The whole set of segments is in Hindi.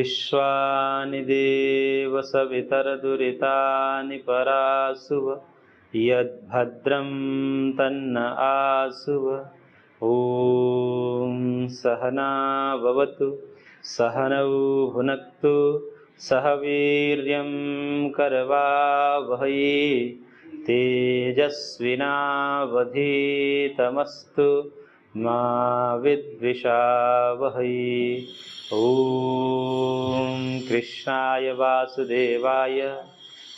विश्वानि देव सवितरदुरितानि परासुव यद्भद्रं तन्न आसुव। ॐ सहना भवतु सहनौ भुनक्तु सह वीर्यं करवावहै तेजस्विनावधीतमस्तु मा विद्विषावहै। ॐ कृष्णाय वासुदेवाय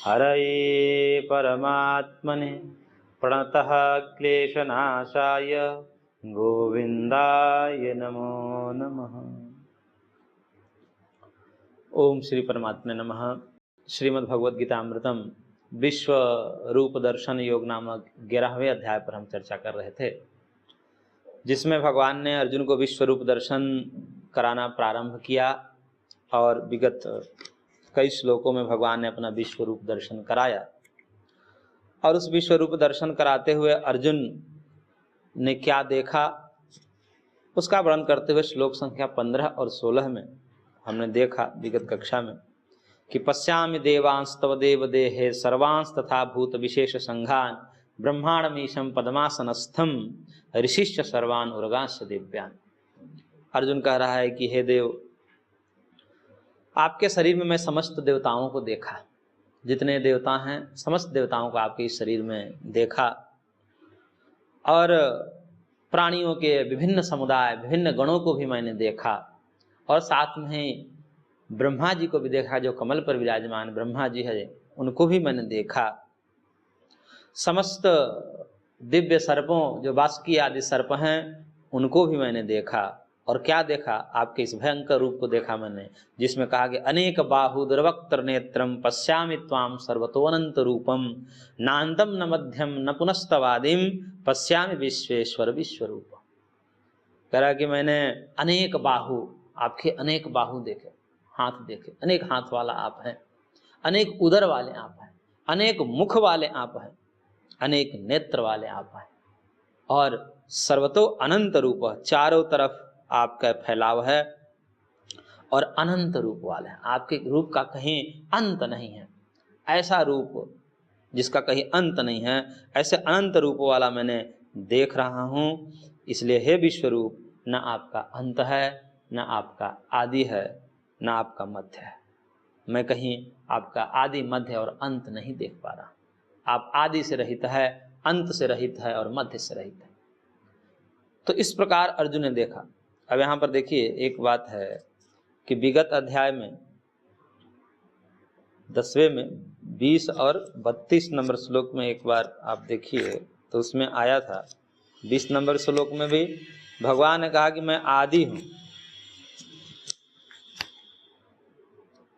हरये परमात्मने प्रणतः क्लेशनाशाय गोविंदाय नमो नमः। ओम श्री परमात्मे नमः। श्रीमद् भगवद गीता अमृतम विश्व रूप दर्शन योग नामक 11वें अध्याय पर हम चर्चा कर रहे थे, जिसमें भगवान ने अर्जुन को विश्व रूप दर्शन कराना प्रारंभ किया और विगत कई श्लोकों में भगवान ने अपना विश्व रूप दर्शन कराया। और उस विश्व रूप दर्शन कराते हुए अर्जुन ने क्या देखा उसका वर्णन करते हुए श्लोक संख्या 15 और 16 में हमने देखा विगत कक्षा में कि पश्यामि देवांस तव देव देहे सर्वांस तथा भूत विशेष संघान ब्रह्मांडमीशम पद्मासनस्थम ऋषिश्च सर्वान उर्गांश दिव्यान। अर्जुन कह रहा है कि हे देव, आपके शरीर में मैं समस्त देवताओं को देखा, जितने देवता हैं समस्त देवताओं को आपके इस शरीर में देखा, और प्राणियों के विभिन्न समुदाय विभिन्न गणों को भी मैंने देखा, और साथ में ब्रह्मा जी को भी देखा जो कमल पर विराजमान ब्रह्मा जी है, उनको भी मैंने देखा। समस्त दिव्य सर्पों जो वासुकी आदि सर्प हैं उनको भी मैंने देखा। और क्या देखा? आपके इस भयंकर रूप को देखा मैंने, जिसमें कहा कि अनेक बाहु दुर्वक्त्र नेत्रम पश्यामि त्वाम सर्वतोऽनंत रूपम नान्तम न मध्यम न पुनस्तवादिम पश्यामि विश्वेश्वर विश्वरूप। कह रहा कि मैंने अनेक बाहु, आपके अनेक बाहु देखे, हाथ देखे, अनेक हाथ वाला आप हैं, अनेक उदर वाले आप हैं, अनेक मुख वाले आप हैं, अनेक नेत्र वाले आप हैं, और सर्वतो अनंत रूप, चारों तरफ आपका फैलाव है और अनंत रूप वाले हैं। आपके रूप का कहीं अंत नहीं है। ऐसा रूप जिसका कहीं अंत नहीं है, ऐसे अनंत रूप वाला मैंने देख रहा हूँ। इसलिए हे विश्वरूप, न आपका अंत है, न आपका आदि है, न आपका मध्य है। मैं कहीं आपका आदि मध्य और अंत नहीं देख पा रहा। आप आदि से रहित है, अंत से रहित है और मध्य से रहित है। तो इस प्रकार अर्जुन ने देखा। अब यहाँ पर देखिए एक बात है कि विगत अध्याय में 10वें में 20 और 32 नंबर श्लोक में एक बार आप देखिए तो उसमें आया था, 20 नंबर श्लोक में भी भगवान ने कहा कि मैं आदि हूँ,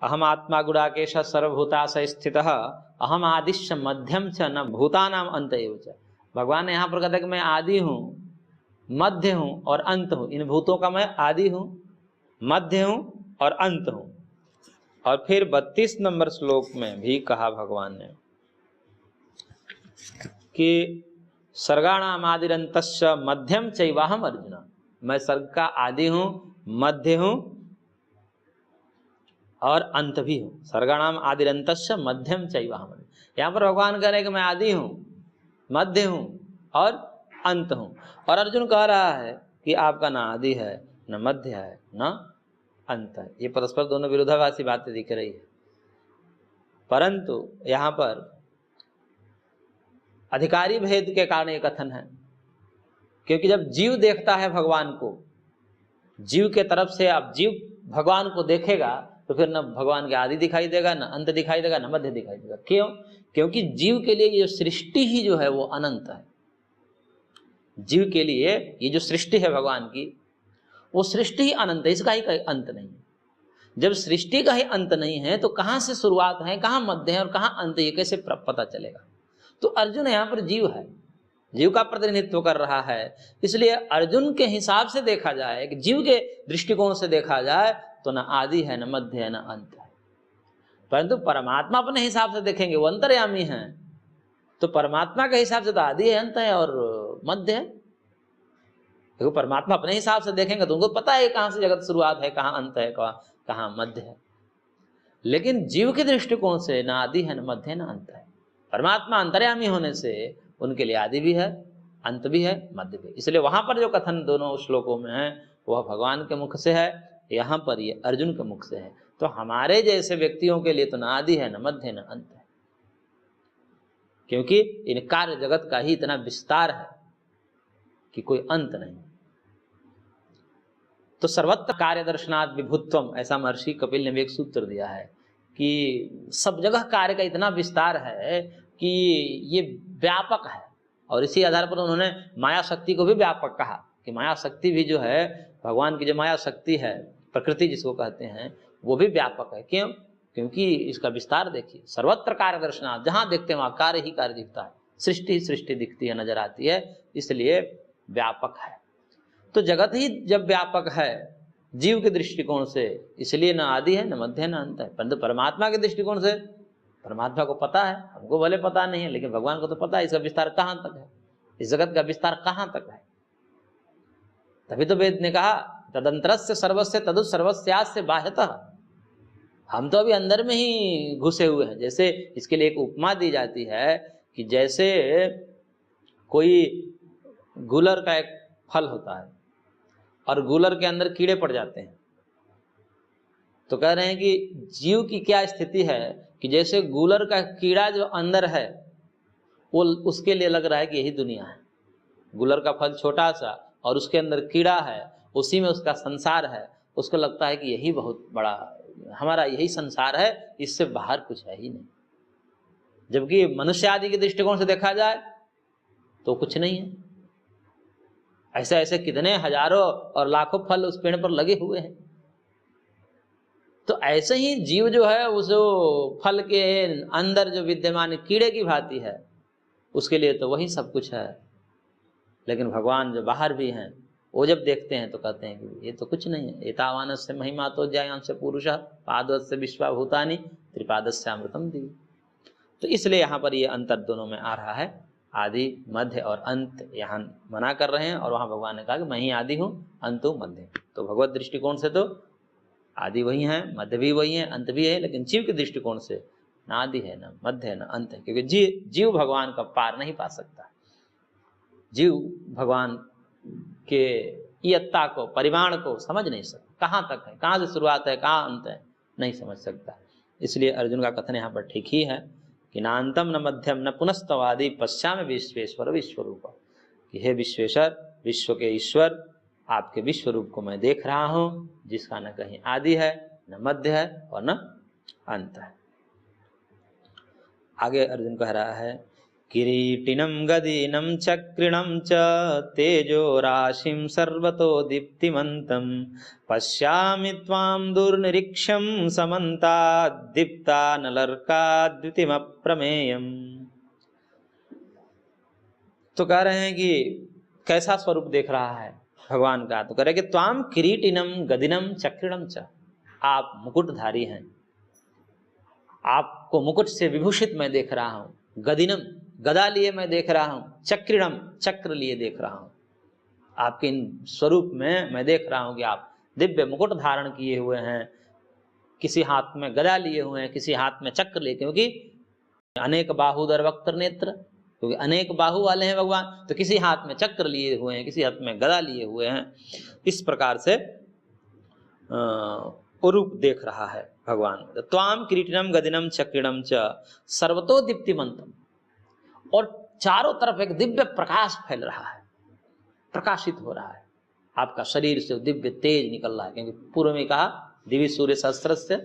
अहम आत्मा गुडाकेश सर्वभूताशय स्थितः अहम आदिश्य मध्यम च न भूतानाम अंत एव च। भगवान ने यहाँ पर कहता कि मैं आदि हूँ, मध्य हूँ और अंत हूँ। इन भूतों का मैं आदि हूँ, मध्य हूँ और अंत हूँ। और फिर 32 नंबर श्लोक में भी कहा भगवान ने कि सर्गाणाम आदिरंतस्य मध्यम चैवाहम अर्जुन। मैं सर्ग का आदि हूँ, मध्य हूँ और अंत भी हूँ। सर्गाणाम आदिरंतस्य मध्यम चैवाहम। यहाँ पर भगवान कह रहे हैं कि मैं आदि हूँ, मध्य हूँ और अंत हूँ। और अर्जुन कह रहा है कि आपका ना आदि है, न मध्य है, न अंत है। ये परस्पर दोनों विरोधाभासी बातें दिख रही है। परंतु यहाँ पर अधिकारी भेद के कारण ये कथन है, क्योंकि जब जीव देखता है भगवान को, जीव के तरफ से अब जीव भगवान को देखेगा तो फिर न भगवान के आदि दिखाई देगा, न अंत दिखाई देगा, न मध्य दिखाई देगा। क्यों? क्योंकि जीव के लिए ये सृष्टि ही जो है वो अनंत है। जीव के लिए ये जो सृष्टि है भगवान की, वो सृष्टि ही अनंत है, इसका ही कोई अंत नहीं है। जब सृष्टि का ही अंत नहीं है तो कहाँ से शुरुआत है, कहाँ मध्य है और कहाँ अंत, ये कैसे पता चलेगा? तो अर्जुन यहाँ पर जीव है, जीव का प्रतिनिधित्व कर रहा है। इसलिए अर्जुन के हिसाब से देखा जाए, कि जीव के दृष्टिकोण से देखा जाए तो न आदि है, न मध्य है, न अंत है। परंतु परमात्मा अपने हिसाब से देखेंगे, वो अंतर्यामी है, तो परमात्मा के हिसाब से तो आदि है, अंत है और मध्य है। देखो परमात्मा अपने हिसाब से देखेंगे तो उनको पता है कहाँ से जगत शुरुआत है, कहाँ अंत है, कहाँ कहाँ मध्य है। लेकिन जीव के दृष्टिकोण से न आदि है, न मध्य है, न अंत है। परमात्मा अंतर्यामी होने से उनके लिए आदि भी है, अंत भी है, मध्य भी। इसलिए वहां पर जो कथन दोनों श्लोकों में है वह भगवान के मुख से है, यहाँ पर ये अर्जुन के मुख से है। तो हमारे जैसे व्यक्तियों के लिए तो न आदि है, न मध्य है, न अंत है, क्योंकि इन कार्य जगत का ही इतना विस्तार है कि कोई अंत नहीं। तो सर्वत्र कार्य दर्शनात् विभुत्वम, ऐसा महर्षि कपिल ने भी एक सूत्र दिया है कि सब जगह कार्य का इतना विस्तार है कि ये व्यापक है। और इसी आधार पर उन्होंने माया शक्ति को भी व्यापक कहा कि माया शक्ति भी जो है, भगवान की जो माया शक्ति है, प्रकृति जिसको कहते हैं, वो भी व्यापक है। क्यों? क्योंकि इसका विस्तार देखिए, सर्वत्र कार्य दर्शनात्, जहां देखते हैं वहां कार्य ही कार्य दिखता है, सृष्टि ही सृष्टि दिखती है, नजर आती है, इसलिए व्यापक है। तो जगत ही जब व्यापक है जीव के दृष्टिकोण से, इसलिए न आदि है, न मध्य है, न अंत है। परंतु परमात्मा के दृष्टिकोण से परमात्मा को पता है, हमको भले पता नहीं है, लेकिन भगवान को तो पता है इसका विस्तार कहाँ तक है, इस जगत का विस्तार कहाँ तक है। तभी तो वेद ने कहा तदंतरस्य सर्वस्य तदु सर्वस्यास्य बाह्यतः। हम तो अभी अंदर में ही घुसे हुए हैं। जैसे इसके लिए एक उपमा दी जाती है कि जैसे कोई गूलर का एक फल होता है और गूलर के अंदर कीड़े पड़ जाते हैं, तो कह रहे हैं कि जीव की क्या स्थिति है कि जैसे गूलर का कीड़ा जो अंदर है वो उसके लिए लग रहा है कि यही दुनिया है। गूलर का फल छोटा सा और उसके अंदर कीड़ा है, उसी में उसका संसार है, उसको लगता है कि यही बहुत बड़ा हमारा यही संसार है, इससे बाहर कुछ है ही नहीं। जबकि मनुष्य आदि के दृष्टिकोण से देखा जाए तो कुछ नहीं है। ऐसे ऐसे कितने हजारों और लाखों फल उस पेड़ पर लगे हुए हैं। तो ऐसे ही जीव जो है उस फल के अंदर जो विद्यमान कीड़े की भांति है, उसके लिए तो वही सब कुछ है। लेकिन भगवान जो बाहर भी हैं, वो जब देखते हैं तो कहते हैं कि ये तो कुछ नहीं है। एतावानस्य महिमा तो ज्यायांश पुरुषः पादस्य विश्वभूतानि त्रिपादस्य अमृतम दी। तो इसलिए यहाँ पर ये अंतर दोनों में आ रहा है, आदि मध्य और अंत यहाँ मना कर रहे हैं। और वहाँ भगवान ने कहा कि मैं ही आदि हूँ, अंत हूँ, मध्य। तो भगवत दृष्टिकोण से तो आदि वही है, मध्य भी वही है, अंत भी है। लेकिन जीव के दृष्टिकोण से न आदि है, न मध्य है, न अंत है, क्योंकि जीव भगवान का पार नहीं पा सकता। जीव भगवान के इयत्ता को, परिमाण को समझ नहीं सकता, कहाँ तक है, कहाँ से शुरुआत है, कहाँ अंत है, नहीं समझ सकता। इसलिए अर्जुन का कथन यहाँ पर ठीक ही है कि न अंतम न मध्यम न पुनस्तवादि पश्चामि विश्वेश्वर विश्वरूप, कि हे विश्वेश्वर, विश्व के ईश्वर, आपके विश्व रूप को मैं देख रहा हूँ, जिसका न कहीं आदि है, न मध्य है और न अंत है। आगे अर्जुन कह रहा है किरीटिनं गदिनं चक्रिणं च तेजो राशिं सर्वतो दीप्तिमन्तं पश्यामि त्वां दुर्निरीक्ष्यं समन्ताद् दीप्तानलर्काद् द्युतिमप्रमेयम्। तो कह रहे हैं कि कैसा स्वरूप देख रहा है भगवान का, तो कह रहे कि त्वाम किरीटिनम गदिनम चक्रिणम च, आप मुकुटधारी हैं, आपको मुकुट से विभूषित मैं देख रहा हूँ। गदिनम, गदा लिए मैं देख रहा हूँ। चक्रिणम, चक्र लिए देख रहा हूँ। आपके इन स्वरूप में मैं देख रहा हूँ कि आप दिव्य मुकुट धारण किए हुए हैं, किसी हाथ में गदा लिए हुए हैं, किसी हाथ में चक्र लिए, क्योंकि अनेक बाहुदर वक्त्र नेत्र, क्योंकि अनेक बाहु वाले हैं भगवान, तो किसी हाथ में चक्र लिए हुए हैं, किसी हाथ में गदा लिए हुए हैं। इस प्रकार से रूप देख रहा है भगवान। त्वाम किरीटिनम गदिनम चक्रिणम च सर्वतो दीप्तिमंतम, और चारों तरफ एक दिव्य प्रकाश फैल रहा है, प्रकाशित हो रहा है। आपका शरीर से दिव्य तेज निकल रहा है, क्योंकि पूर्व में कहा दिव्य सूर्य सहस्रस्य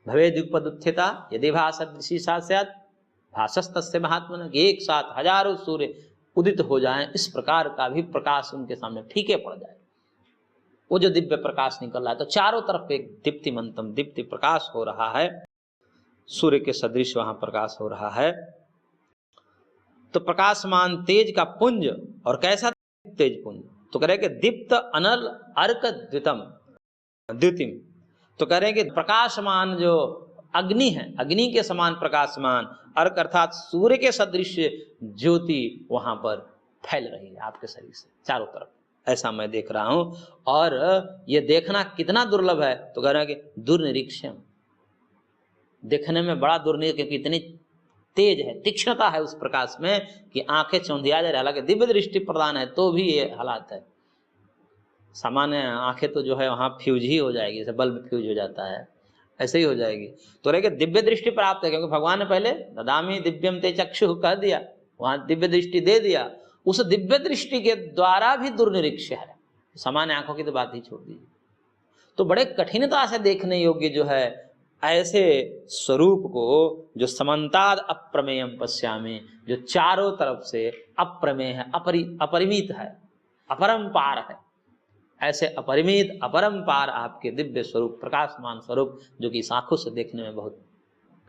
भवेद्युपदुत्थिता यदि भासदृशी सा स्यात् भासस्तस्य महात्मन, एक साथ हजारों सूर्य उदित हो जाएं, इस प्रकार का भी प्रकाश उनके सामने फीके पड़ जाए, वो जो दिव्य प्रकाश निकल रहा है। तो चारों तरफ एक दीप्तिमंतम, दीप्ति प्रकाश हो रहा है, सूर्य के सदृश वहां प्रकाश हो रहा है। तो प्रकाशमान तेज का पुंज, और कैसा तेज पुंज, तो कह रहे कि दीप्त अनल अर्क द्युतम द्युतिम, तो कह रहे कि प्रकाशमान जो अग्नि है, अग्नि के समान प्रकाशमान अर्क अर्थात सूर्य के सदृश ज्योति वहां पर फैल रही है आपके शरीर से चारों तरफ। ऐसा मैं देख रहा हूं। और ये देखना कितना दुर्लभ है, तो कह रहे हैं कि दुर्निरीक्षण, देखने में बड़ा दुर्निरीक्ष, क्योंकि इतनी तेज है, तीक्ष्णता है उस प्रकाश में कि आंखें चौंधिया जा रही। हालांकि दिव्य दृष्टि प्रदान है तो भी ये हालात है। सामान्य आंखें तो जो है वहां फ्यूज ही हो जाएगी, जैसे बल्ब फ्यूज हो जाता है, ऐसे ही हो जाएगी। तो रहे दिव्य दृष्टि प्राप्त है, क्योंकि भगवान ने पहले ददामि दिव्यम ते चक्षु कह दिया, वहां दिव्य दृष्टि दे दिया। उस दिव्य दृष्टि के द्वारा भी दुर्निरीक्ष है, सामान्य आंखों की तो बात ही छोड़ दीजिए। तो बड़े कठिनता से देखने योग्य जो है ऐसे स्वरूप को, जो समन्ताद अप्रमेयम पश्यामि, जो चारों तरफ से अप्रमेय है, अपरिमित है, अपरंपार है, ऐसे अपरिमित अपरंपार आपके दिव्य स्वरूप, प्रकाशमान स्वरूप, जो कि इस आंखों से देखने में बहुत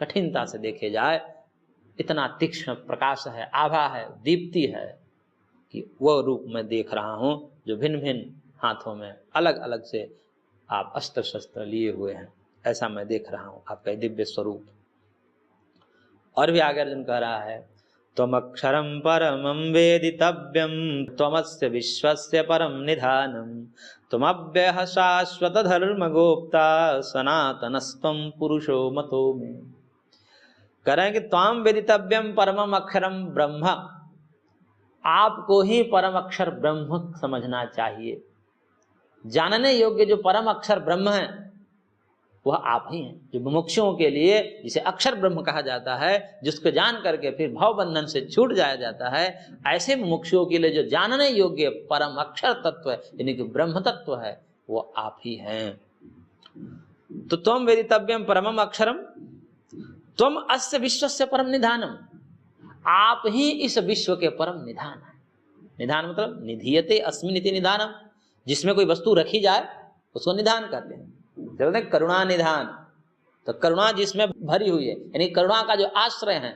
कठिनता से देखे जाए, इतना तीक्ष्ण प्रकाश है, आभा है, दीप्ति है, कि वह रूप मैं देख रहा हूं, जो भिन्न भिन्न हाथों में अलग अलग से आप अस्त्र शस्त्र लिए हुए हैं, ऐसा मैं देख रहा हूं आपका दिव्य स्वरूप। और भी आगे अर्जुन कह रहा है, त्वमक्षरं परमं वेदितव्यं त्वमस्य विश्वस्य परम निधानम त्वमव्ययः शाश्वत धर्मगोप्ता सनातनस्त्वं पुरुषो मतो मे। कह रहे हैं कि त्वाम वेदितव्यम परमं अक्षरम ब्रह्म, आपको ही परम अक्षर ब्रह्म समझना चाहिए। जानने योग्य जो परम अक्षर ब्रह्म है वह आप ही हैं, जो मुमुक्षुओं के लिए जिसे अक्षर ब्रह्म कहा जाता है, जिसको जान करके फिर भव बंधन से छूट जाया जाता है, ऐसे मुमुक्षुओं के लिए जो जानने योग्य परम अक्षर तत्व है, यानी कि ब्रह्म तत्व है, वो आप ही हैं। तो त्वम वेदितव्यम परमम अक्षरम त्वम अस्य विश्वस्य परम निधानम, आप ही इस विश्व के परम निधान है। निधान मतलब निधीयते अस्मिन् इति निधानम, जिसमें कोई वस्तु रखी जाए उसको निधान कहते हैं। जब तक करुणा निधान, तो करुणा जिसमें भरी हुई है, यानी करुणा का जो आश्रय है,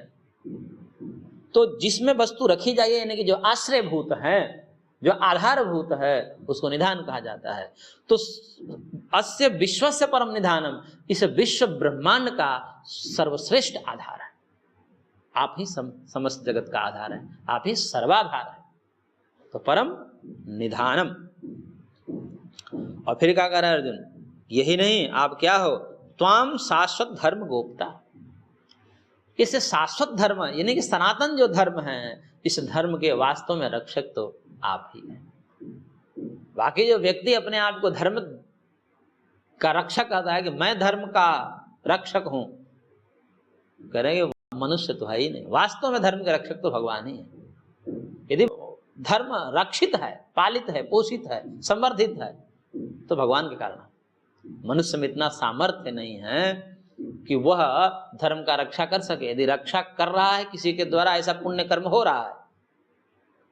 तो जिसमें वस्तु रखी जाए, यानी कि जो आश्रयभूत है, जो आधारभूत है, उसको निधान कहा जाता है। तो अस्य विश्वस्य परम निधानम, इस विश्व ब्रह्मांड का सर्वश्रेष्ठ आधार है, आप ही समस्त जगत का आधार है, आप ही सर्वाधार है, तो परम निधानम। और फिर क्या कह रहा है अर्जुन, यही नहीं, आप क्या हो, त्वाम शाश्वत धर्म गोप्ता, इसे शाश्वत धर्म यानी कि सनातन जो धर्म है, इस धर्म के वास्तव में रक्षक तो आप ही हैं। बाकी जो व्यक्ति अपने आप को धर्म का रक्षक कहता है कि मैं धर्म का रक्षक हूं, करेंगे मनुष्य तो है ही नहीं, वास्तव में धर्म के रक्षक तो भगवान ही है। यदि धर्म रक्षित है, पालित है, पोषित है, संवर्धित है, तो भगवान के कारण। मनुष्य में इतना सामर्थ्य नहीं है कि वह धर्म का रक्षा कर सके। यदि रक्षा कर रहा है किसी के द्वारा, ऐसा पुण्य कर्म हो रहा है,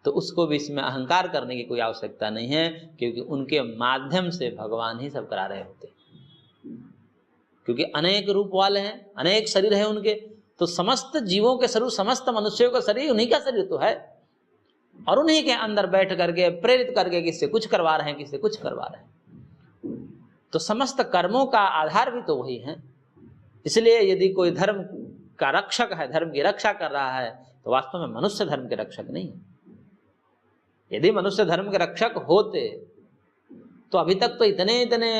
तो उसको भी इसमें अहंकार करने की कोई आवश्यकता नहीं है, क्योंकि उनके माध्यम से भगवान ही सब करा रहे होते हैं। क्योंकि अनेक रूप वाले हैं, अनेक शरीर है उनके, तो समस्त जीवों के शरीर, समस्त मनुष्यों का शरीर उन्हीं का शरीर तो है, और उन्हीं के अंदर बैठ करके प्रेरित करके किससे कुछ करवा रहे हैं, किससे कुछ करवा रहे हैं। तो समस्त कर्मों का आधार भी तो वही है। इसलिए यदि कोई धर्म का रक्षक है, धर्म की रक्षा कर रहा है, तो वास्तव में मनुष्य धर्म के रक्षक नहीं है। यदि मनुष्य धर्म के रक्षक होते तो अभी तक तो इतने इतने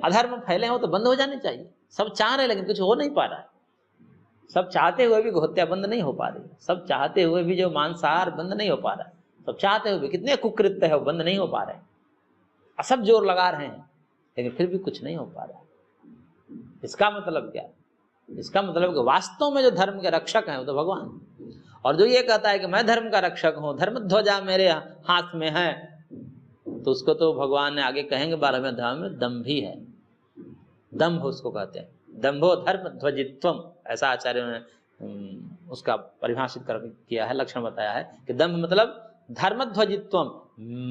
अधर्म फैले हो तो बंद हो जाने चाहिए। सब चाह रहे लेकिन कुछ हो नहीं पा रहा है। सब चाहते हुए भी हत्या बंद नहीं हो पा रही, सब चाहते हुए भी जो मांसाहार बंद नहीं हो पा रहा है, सब चाहते हुए भी कितने कुकृत्य है वो बंद नहीं हो पा रहे, सब जोर लगा रहे हैं लेकिन फिर भी कुछ नहीं हो पा रहा। इसका मतलब क्या? इसका मतलब कि वास्तव में जो धर्म के रक्षक हैं वो तो भगवान। और जो ये कहता है कि मैं धर्म का रक्षक हूं, धर्म ध्वजा मेरे हाथ में है, तो उसको तो भगवान ने आगे कहेंगे 12वें अध्याय में, दंभी है। दंभ उसको कहते हैं, दंभो धर्म ध्वजित्वम, ऐसा आचार्यों ने उसका परिभाषित कर किया है, लक्षण बताया है कि दंभ मतलब धर्म ध्वजित्वम,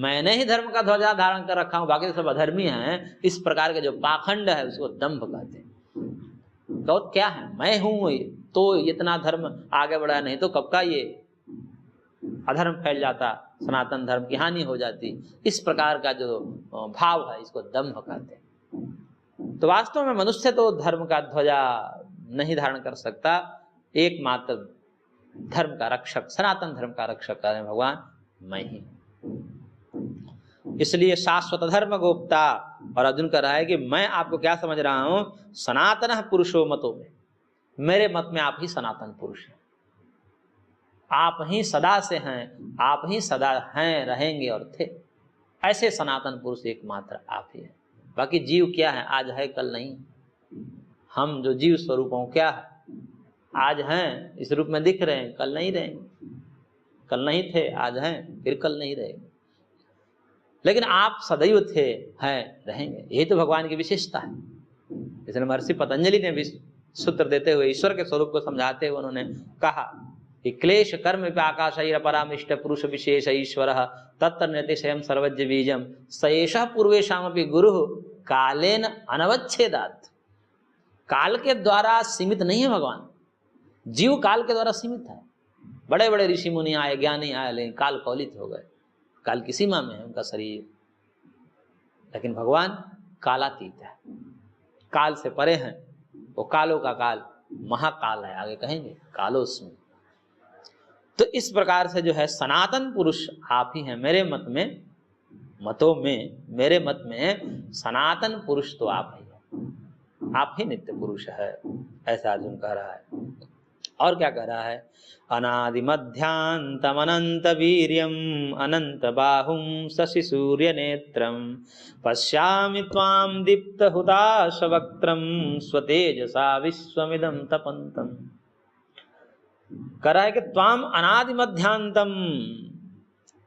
मैंने ही धर्म का ध्वजा धारण कर रखा हूं, बाकी तो सब अधर्मी हैं। इस प्रकार के जो पाखंड है उसको दंभ कहते हैं। तो क्या है, मैं हूं तो इतना धर्म आगे बढ़ा, नहीं तो कब का ये अधर्म फैल जाता, सनातन धर्म की हानि हो जाती। इस प्रकार का जो भाव है इसको दंभ कहते हैं। तो वास्तव में मनुष्य तो धर्म का ध्वजा नहीं धारण कर सकता, एकमात्र धर्म का रक्षक, सनातन धर्म का रक्षक है भगवान मैं ही। इसलिए शाश्वत धर्म गोप्ता। और अर्जुन कह रहा है कि मैं आपको क्या समझ रहा हूं, सनातन पुरुषो मतो में, मेरे मत में आप ही सनातन पुरुष हैं, आप ही सदा से हैं, आप ही सदा हैं, रहेंगे और थे। ऐसे सनातन पुरुष एकमात्र आप ही हैं। बाकी जीव क्या है, आज है कल नहीं। हम जो जीव स्वरूपों क्या है, आज हैं इस रूप में दिख रहे हैं, कल नहीं रहेंगे, कल नहीं थे आज हैं, फिर कल नहीं रहेंगे। लेकिन आप सदैव थे, हैं, रहेंगे। यही तो भगवान की विशेषता है। इसलिए महर्षि पतंजलि ने भी सूत्र देते हुए ईश्वर के स्वरूप को समझाते हुए उन्होंने कहा कि क्लेश कर्म आकाशैर परामिष्ट पुरुष विशेष ईश्वर तत्र नृतिशयम सर्वज्ञ बीजम सएष पूर्वेशामपि गुरु कालेन अनवच्छेदात्। काल के द्वारा सीमित नहीं है भगवान, जीव काल के द्वारा सीमित है। बड़े बड़े ऋषि मुनि आए, ज्ञानी आए, लेकिन काल कौलित हो गए, काल की सीमा में है उनका शरीर। लेकिन भगवान कालातीत है, काल से परे हैं, वो कालों का काल, महाकाल है, आगे कहेंगे कालोस्मि। तो इस प्रकार से जो है सनातन पुरुष आप ही हैं मेरे मत में, मतों में, मेरे मत में सनातन पुरुष तो आप ही हैं, आप ही नित्य पुरुष है, ऐसा अर्जुन कह रहा है। और क्या कह रहा है, अनादि मध्यांतम अनंत वीर्यम अनंत बाहुम शशि सूर्य नेत्रम पश्यामि त्वाम दीप्त हुताश वक्त्रम स्वतेजसा विश्वमिदं तपन्तम। कह रहा है कि त्वाम अनादि मध्यांतम,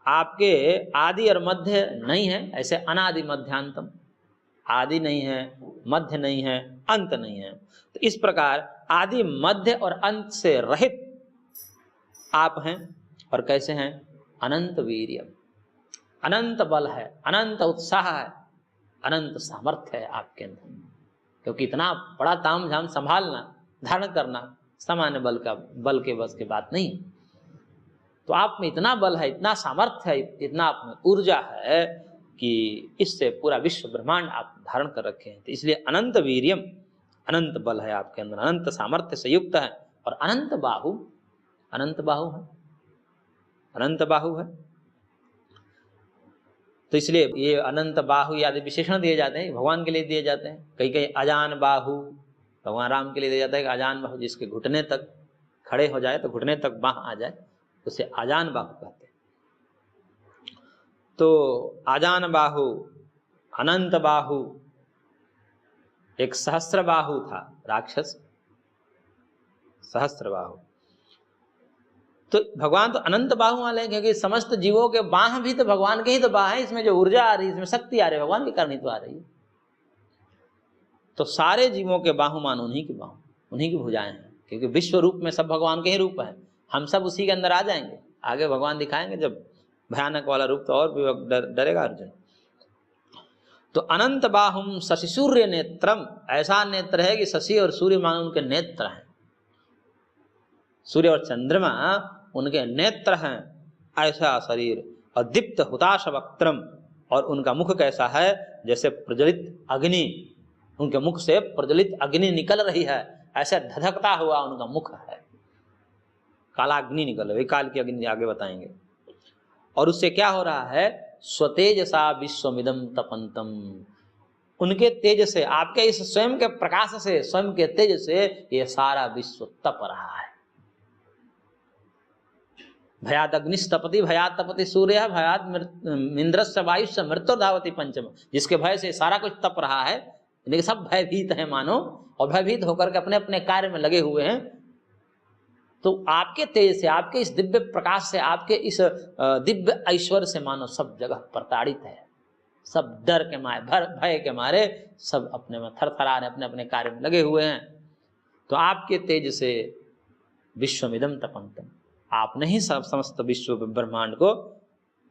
आपके आदि और मध्य नहीं है, ऐसे अनादि मध्यांतम, आदि नहीं है, मध्य नहीं है, अंत नहीं है। तो इस प्रकार आदि मध्य और अंत से रहित आप हैं। और कैसे हैं, अनंत वीर्य, अनंत बल है, अनंत उत्साह है, अनंत सामर्थ्य है आपके अंदर। क्योंकि इतना बड़ा ताम झाम संभालना, धारण करना सामान्य बल के बस की बात नहीं। तो आप में इतना बल है, इतना सामर्थ्य है, इतना आप में ऊर्जा है कि इससे पूरा विश्व ब्रह्मांड आप धारण कर रखे हैं। तो इसलिए अनंत वीर्यम, अनंत बल है आपके अंदर, अनंत सामर्थ्य से युक्त है। और अनंत बाहु, अनंत बाहु है, अनंत बाहु है। तो इसलिए ये अनंत बाहु आदि विशेषण दिए जाते हैं, भगवान के लिए दिए जाते हैं। कई कई अजान बाहु भगवान राम के लिए दिया जाता है कि अजान बाहु, जिसके घुटने तक खड़े हो जाए तो घुटने तक बाह आ जाए, उसे अजान बाहु कहते हैं। तो अजान बाहु, अनंत बाहु, एक सहस्त्र बाहु था राक्षस, सहस्त्र बाहु। तो भगवान तो अनंत बाहु वाले हैं, क्योंकि समस्त जीवों के बाह भी तो भगवान के ही तो बाह है। इसमें जो ऊर्जा आ रही है, इसमें शक्ति आ रही है, भगवान के कारण ही तो आ रही है। तो सारे जीवों के बाहुमान उन्हीं के बाहु, उन्हीं की भुजाएं हैं, क्योंकि विश्व रूप में सब भगवान के ही रूप हैं। हम सब उसी के अंदर आ जाएंगे, आगे भगवान दिखाएंगे जब भयानक वाला रूप, तो और भी डरेगा अर्जुन। तो अनंत बाहुम शशि सूर्य नेत्रम, ऐसा नेत्र है कि शशि और सूर्य मान उनके नेत्र हैं, सूर्य और चंद्रमा उनके नेत्र हैं, ऐसा शरीर। और दीप्त हुताश वक्त्रम, और उनका मुख कैसा है, जैसे प्रज्वलित अग्नि, उनके मुख से प्रज्वलित अग्नि निकल रही है, ऐसे धधकता हुआ उनका मुख है, काला अग्नि निकल रही, काल की अग्नि आगे बताएंगे। और उससे क्या हो रहा है, स्वतेजसा विश्वमिदं तपन्तम, उनके तेज से, आपके इस स्वयं के प्रकाश से, स्वयं के तेज से ये सारा विश्व तप रहा है। भयात अग्निस्तपति भयात तपति सूर्य भयात इंद्रस्य वायुश्च मृत्युर्धावति पंचम, जिसके भय से सारा कुछ तप रहा है। लेकिन सब भयभीत है मानो, और भयभीत होकर के अपने अपने कार्य में लगे हुए हैं। तो आपके तेज से, आपके इस दिव्य प्रकाश से, आपके इस दिव्य ऐश्वर्य से मानो सब जगह प्रताड़ित है, सब डर के मारे, भय के मारे सब अपने में थरथरा रहे, अपने अपने कार्य में लगे हुए हैं। तो आपके तेज से विश्वमिदं तपन्तम, आपने ही सब समस्त विश्व ब्रह्मांड को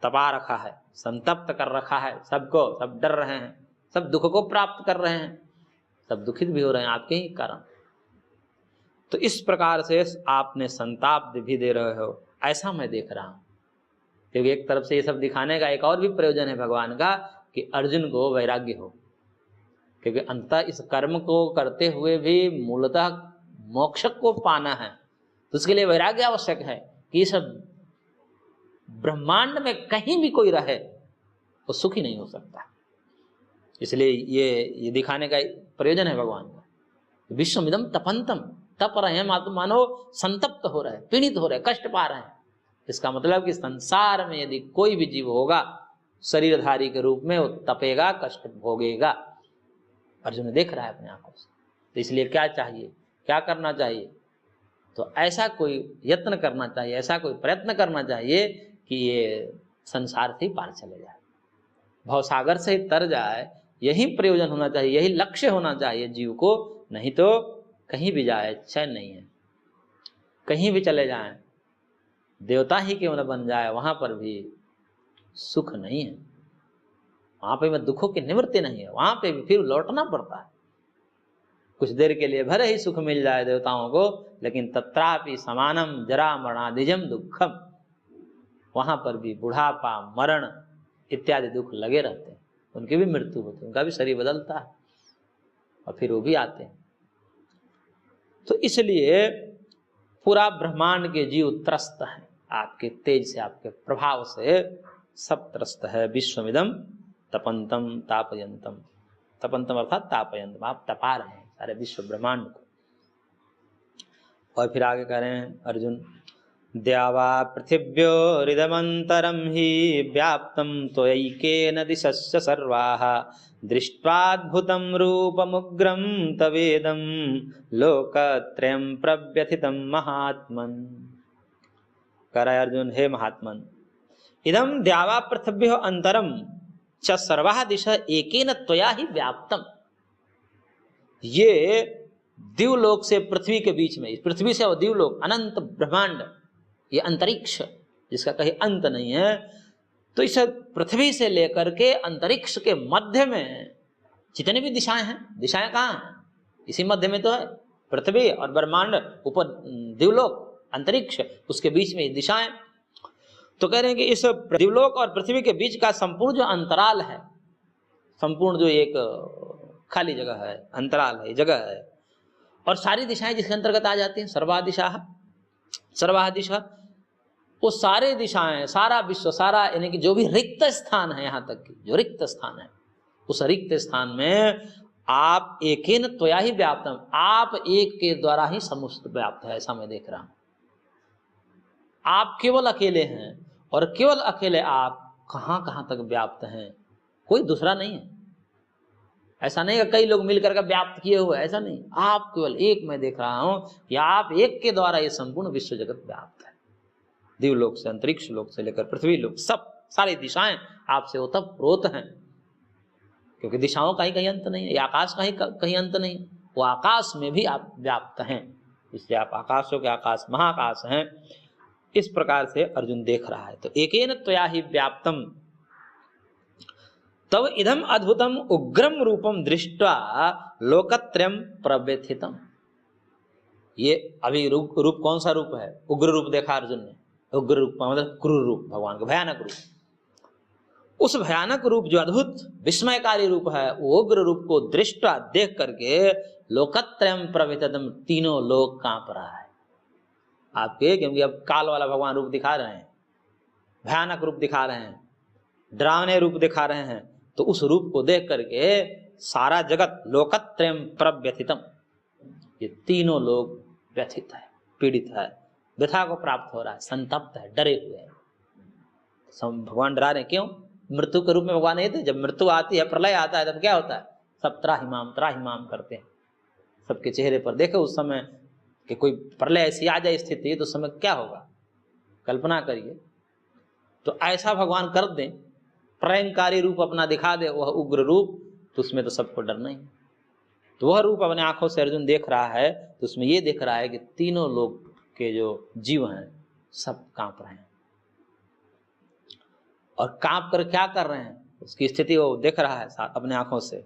तपा रखा है, संतप्त कर रखा है सबको। सब डर रहे हैं, सब दुख को प्राप्त कर रहे हैं, सब दुखित भी हो रहे हैं आपके ही कारण। तो इस प्रकार से आपने संताप भी दे रहे हो, ऐसा मैं देख रहा हूं। क्योंकि एक तरफ से ये सब दिखाने का एक और भी प्रयोजन है भगवान का, कि अर्जुन को वैराग्य हो। क्योंकि अंततः इस कर्म को करते हुए भी मूलतः मोक्ष को पाना है, तो उसके लिए वैराग्य आवश्यक है कि इस ब्रह्मांड में कहीं भी कोई रहे, वो सुखी नहीं हो सकता। इसलिए ये दिखाने का प्रयोजन है भगवान का। विश्वमिदं तपंतम, तप रहे हैं, मानो संतप्त हो रहे हैं, पीड़ित हो रहे हैं, कष्ट पा रहे हैं। इसका मतलब कि संसार में यदि कोई भी जीव होगा शरीरधारी के रूप में, वो तपेगा, कष्ट भोगेगा। अर्जुन देख रहा है अपने आंखों से। तो इसलिए क्या चाहिए, क्या करना चाहिए? तो ऐसा कोई यत्न करना चाहिए, ऐसा कोई प्रयत्न करना चाहिए कि ये संसार से पार चले जाए, भवसागर से तर जाए। यही प्रयोजन होना चाहिए, यही लक्ष्य होना चाहिए जीव को। नहीं तो कहीं भी जाए चैन नहीं है, कहीं भी चले जाएं, देवता ही क्यों न बन जाए, वहां पर भी सुख नहीं है, वहां पे में दुखों की निवृत्ति नहीं है, वहां पे भी फिर लौटना पड़ता है। कुछ देर के लिए भले ही सुख मिल जाए देवताओं को, लेकिन तत्रापि समानम जरा मरणादिजम दुखम, वहां पर भी बुढ़ापा, मरण इत्यादि दुख लगे रहते हैं। उनकी भी मृत्यु होती है, उनका भी शरीर बदलता है और फिर वो भी आते हैं। तो इसलिए पूरा ब्रह्मांड के जीव त्रस्त हैं, आपके तेज से, आपके प्रभाव से सब त्रस्त है। विश्वमिदं तपंतम तापयंतम, तपंतम अर्थात तापयंतम, आप तपा रहे हैं सारे विश्व ब्रह्मांड को। और फिर आगे कह रहे हैं अर्जुन, द्यावा पृथिव्योरिदमन्तरं हि व्याप्तं त्वयैकेन दिशश्च सर्वाः दृष्ट्वाद्भुतं रूपमुग्रं तवेदं लोकत्रयं प्रव्यथितं महात्मन्। कह रहा है अर्जुन, हे महात्मन, इदं द्यावा पृथिव्यो अंतरम च सर्वाः दिशः एकेन त्वया ही व्याप्तम। ये दिवलोक से पृथ्वी के बीच में, पृथ्वी से और दिवलोक, अनंत ब्रह्मांड, ये अंतरिक्ष जिसका कहीं अंत नहीं है। तो इस पृथ्वी से लेकर के अंतरिक्ष के मध्य में जितनी भी दिशाएं हैं, दिशाएं कहाँ हैं? इसी मध्य में तो है पृथ्वी और ब्रह्मांड, ऊपर दिवलोक, अंतरिक्ष, उसके बीच में दिशाएं। तो कह रहे हैं कि इस दिवलोक और पृथ्वी के बीच का संपूर्ण जो अंतराल है, संपूर्ण जो एक खाली जगह है, अंतराल है, जगह है, और सारी दिशाएं जिसके अंतर्गत आ जाती हैं, सर्वाः दिशा, वो सारे दिशाएं, सारा विश्व, सारा यानी कि जो भी रिक्त स्थान है, यहाँ तक कि जो रिक्त स्थान है, उस रिक्त स्थान में आप एकेन त्वया ही व्याप्तम, आप एक के द्वारा ही समस्त व्याप्त है, ऐसा मैं देख रहा हूं। आप केवल अकेले हैं और केवल अकेले आप कहां कहां तक व्याप्त हैं, कोई दूसरा नहीं है। ऐसा नहीं है कई लोग मिलकर के व्याप्त किए हुए, ऐसा नहीं, आप केवल एक मैं देख रहा हूं कि आप एक के द्वारा ये संपूर्ण विश्व जगत व्याप्त है। दिवलोक से, अंतरिक्ष लोक से लेकर पृथ्वी लोक, सब सारी दिशाएं आपसे ओतप्रोत हैं, क्योंकि दिशाओं का ही कहीं अंत नहीं है, आकाश का ही कहीं अंत नहीं, वो आकाश में भी आप व्याप्त हैं, इसलिए आप आकाशों के आकाश, महाकाश हैं। इस प्रकार से अर्जुन देख रहा है। तो एकेन त्वया ही व्याप्तम तव इदम अद्भुतम उग्रम रूपम दृष्ट्वा लोकत्रयं प्रव्यथितम। ये अभी रूप कौन सा रूप है? उग्र रूप देखा अर्जुन ने। उग्र रूप मतलब क्रूर रूप, भगवान का भयानक रूप। उस भयानक रूप जो अद्भुत विस्मयकारी रूप है, वो उग्र रूप को दृष्टा देख करके लोकत्रयं प्रव्यथितम, तीनों लोक कांप रहा है आपके, क्योंकि अब काल वाला भगवान रूप दिखा रहे हैं, भयानक रूप दिखा रहे हैं, डरावने रूप दिखा रहे हैं। तो उस रूप को देख करके सारा जगत लोकत्रयं प्रव्यथितम, ये तीनों लोग व्यथित है, पीड़ित है, व्यथा को प्राप्त हो रहा है, संतप्त है, डरे हुए हैं। भगवान डरा रहे, क्यों? मृत्यु के रूप में भगवान नहीं थे। जब मृत्यु आती है, प्रलय आता है, तब क्या होता है? सब त्राहिमाम करते हैं। सबके चेहरे पर देखो उस समय कि कोई प्रलय ऐसी आ जाए स्थिति, तो उस समय क्या होगा, कल्पना करिए। तो ऐसा भगवान कर दें, प्रलयंकारी रूप अपना दिखा दे, वह उग्र रूप, तो उसमें तो सबको डरना ही। तो वह रूप अपने आंखों से अर्जुन देख रहा है, तो उसमें ये देख रहा है कि तीनों लोग के जो जीव हैं सब कांप रहे हैं, और कांप कर क्या कर रहे हैं, उसकी स्थिति वो देख रहा है अपने आंखों से।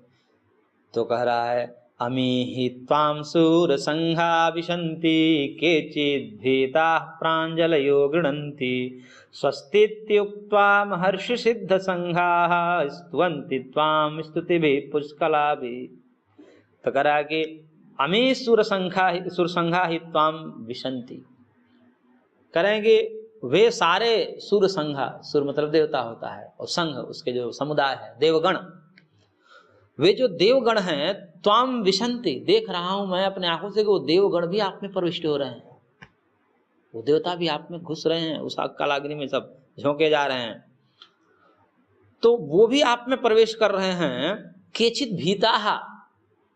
तो कह रहा है, अमी हि त्वां सूर संघा विशन्ति केचिद् भीताः प्राञ्जलयो गृह्णन्ति स्वस्तीत्युक्त्वा महर्षि सिद्ध संघाः स्तुवन्ति त्वां स्तुतिभिः पुष्कलाभिः। तो कह रहा है कि अमी सुर संघा ही त्वां विशन्ति, करेंगे वे सारे सुर संघा, सुर मतलब देवता होता है, और संघ उसके जो समुदाय है देवगण, वे जो देवगण हैं त्वाम विशंति, देख रहा हूं मैं अपने आंखों से कि वो देवगण भी आप में प्रविष्ट हो रहे हैं, वो देवता भी आप में घुस रहे हैं, उस आग कालाग्नि में सब झोंके जा रहे हैं, तो वो भी आप में प्रवेश कर रहे हैं। केचित भीता,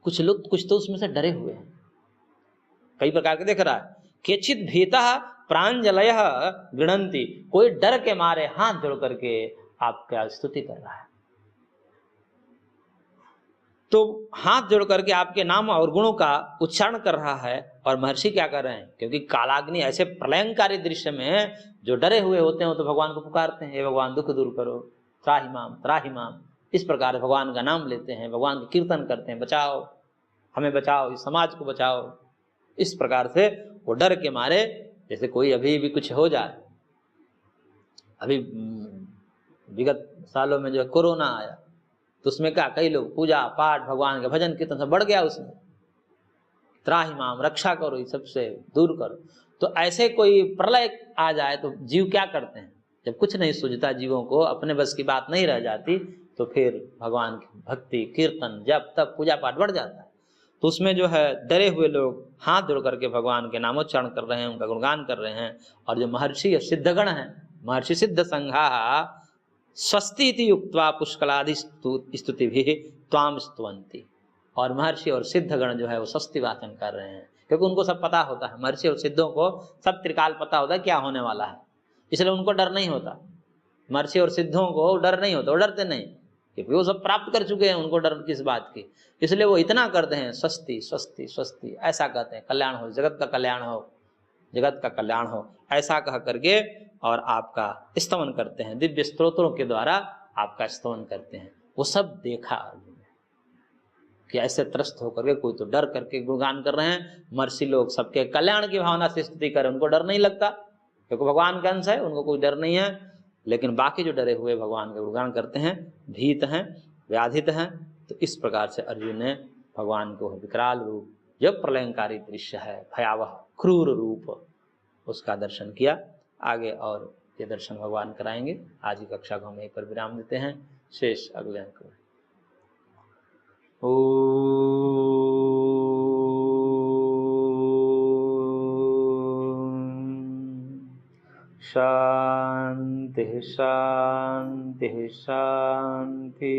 कुछ लोग कुछ तो उसमें से डरे हुए हैं, कई प्रकार के देख रहा है। केचित भीता प्रांजलय गृणंती, कोई डर के मारे हाथ जोड़ करके आपका स्तुति कर रहा है, तो हाथ जोड़ करके आपके नाम और गुणों का उच्चारण कर रहा है। और महर्षि क्या कर रहे हैं, क्योंकि कालाग्नि ऐसे प्रलयंकारी दृश्य में जो डरे हुए होते हैं तो भगवान को पुकारते हैं, हे भगवान दुख दूर करो, त्राहि माम, इस प्रकार भगवान का नाम लेते हैं, भगवान का कीर्तन करते हैं, बचाओ हमें, बचाओ इस समाज को बचाओ। इस प्रकार से वो डर के मारे, जैसे कोई अभी भी कुछ हो जाए, अभी विगत सालों में जो कोरोना आया तो उसमें क्या, कई लोग पूजा पाठ भगवान के भजन कीर्तन सब बढ़ गया उसमें, त्राहि माम, रक्षा करो इस सबसे दूर करो। तो ऐसे कोई प्रलय आ जाए तो जीव क्या करते हैं, जब कुछ नहीं सूझता जीवों को, अपने बस की बात नहीं रह जाती, तो फिर भगवान की भक्ति कीर्तन जब तब पूजा पाठ बढ़ जाता है। तो उसमें जो है डरे हुए लोग हाथ जोड़ करके भगवान के नामोच्चारण कर रहे हैं, उनका गुणगान कर रहे हैं। और जो महर्षि सिद्धगण हैं, महर्षि सिद्ध संघा स्वस्ति इति युक्त्वा पुष्कलादि स्तुति भी त्वाम स्तुवन्ति, और महर्षि और सिद्धगण जो है वो स्वस्ति वाचन कर रहे हैं, क्योंकि उनको सब पता होता है, महर्षि और सिद्धों को सब त्रिकाल पता होता है क्या होने वाला है, इसलिए उनको डर नहीं होता। महर्षि और सिद्धों को डर नहीं होता, वो डरते नहीं, क्योंकि वो सब प्राप्त कर चुके हैं, उनको डर किस बात की। इसलिए वो इतना करते हैं, स्वस्ति स्वस्ति स्वस्ति, ऐसा कहते हैं, कल्याण हो, जगत का कल्याण हो, जगत का कल्याण हो, ऐसा कह करके और आपका स्तवन करते हैं, दिव्य स्तोत्रों के द्वारा आपका स्तवन करते हैं। वो सब देखा अर्जुन ने कि ऐसे त्रस्त होकर के कोई तो डर करके गुणगान कर रहे हैं, महर्षि लोग सबके कल्याण की भावना से स्तुति करें, उनको डर नहीं लगता, क्योंकि भगवान का अंश है, उनको कोई डर नहीं है। लेकिन बाकी जो डरे हुए भगवान का गुणगान करते हैं, भीत हैं, व्याधित हैं। तो इस प्रकार से अर्जुन ने भगवान को विकराल रूप, जो प्रलयंकारी दृश्य है, भयावह क्रूर रूप, उसका दर्शन किया। आगे और ये दर्शन भगवान कराएंगे। आज की कक्षा को हम यहीं पर विराम देते हैं, शेष अगले अंक में। शांति शांति शांति।